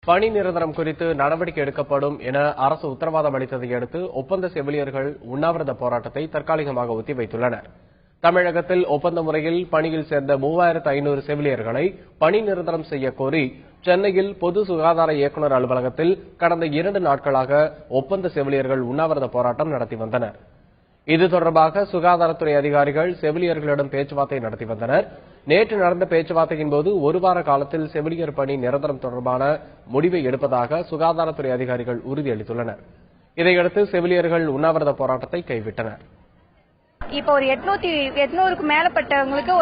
பணி நிரந்தரம் குறித்து நடவடிக்கை எடுக்கப்படும் என அரசு உத்தரவாதம் அளித்ததை அடுத்து ஒப்பந்த செவிலியர்கள் உண்ணாவிரத போராட்டத்தை தற்காலிகமாக ஒத்திவைத்துள்ளனர். தமிழகத்தில் ஒப்பந்த முறையில் பணியில் சேர்ந்த 3500 செவிலியர்களை பணி நிரந்தரம் செய்ய கோரி சென்னையில் பொது சுகாதார இயக்குநர் அலுவலகத்தில் கடந்த 2 நாட்களாக ஒப்பந்த செவிலியர்கள் உண்ணாவிரத போராட்டம் நடத்தி வந்தனர். இது தொடர்பாக சுகாதாரத்துறை அதிகாரிகள் செவிலியர்களிடம் பேச்சுவார்த்தை நடத்தி வந்தனர். நேற்று நடந்த பேச்சுவார்த்தையின் போது 1 வார காலத்தில் செவிலியர் பணி நிரந்தரம் தொடர்பான முடிவை எடுப்பதாக சுகாதாரத்துறை அதிகாரிகள் உறுதியளித்துள்ளனர். இதையடுத்து செவிலியர்கள் உண்ணாவிரத போராட்டத்தை கைவிட்டனர். இப்போ ஒரு 800க்கு மேலப்பட்டவங்களுக்கு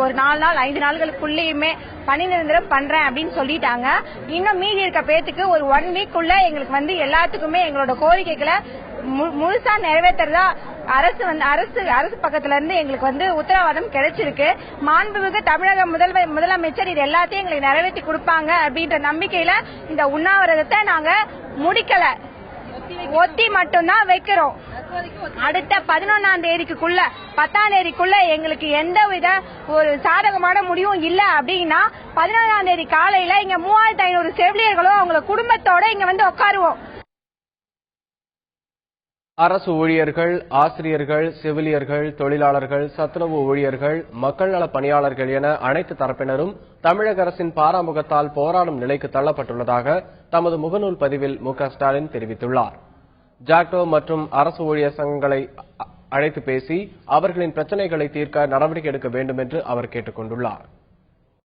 ஒரு 4 நாள் 5 நாள்களுக்குள்ளேயுமே பணி நிரந்தரம் பண்றேன் அப்படின்னு சொல்லிட்டாங்க. இன்னும் மீதி இருக்க பேத்துக்கு ஒரு 1 வீக்குள்ள எங்களுக்கு எல்லாத்துக்குமே எங்களோட கோரிக்கைகளை முழுசா நிறைவேற்றதா அரசு பக்கத்துல இருந்து எங்களுக்கு உத்தரவாதம் கிடைச்சிருக்கு. மாண்புமிகு தமிழக முதலமைச்சர் இது எல்லாத்தையும் எங்களுக்கு நிறைவேற்றி கொடுப்பாங்க அப்படின்ற நம்பிக்கையில இந்த உண்ணாவிரதத்தை நாங்க முடிக்கல, ஒத்தி மட்டும்தான் வைக்கிறோம். அடுத்த 11ஆம் தேதிக்குள்ள 10ஆம் தேதிக்குள்ள எங்களுக்கு எந்தவித ஒரு சாதகமான முடிவும் இல்ல அப்படின்னா 11ஆம் தேதி காலையில இங்க 3500 செவிலியர்களும் அவங்க குடும்பத்தோட இங்க உட்காருவோம். அரசு ஊழியர்கள், ஆசிரியர்கள், செவிலியர்கள், தொழிலாளர்கள், சத்துணவு ஊழியர்கள், மக்கள் நல பணியாளர்கள் என அனைத்து தரப்பினரும் தமிழக அரசின் பாராமுகத்தால் போராடும் நிலைக்கு தள்ளப்பட்டுள்ளதாக தமது முகநூல் பதிவில் மு.க.ஸ்டாலின் தெரிவித்துள்ளார். ஜாக்டோ மற்றும் அரசு ஊழியர் சங்கங்களை அழைத்து பேசி அவர்களின் பிரச்சினைகளை தீர்க்க நடவடிக்கை எடுக்க வேண்டும் என்று அவர் கேட்டுக் கொண்டுள்ளார்.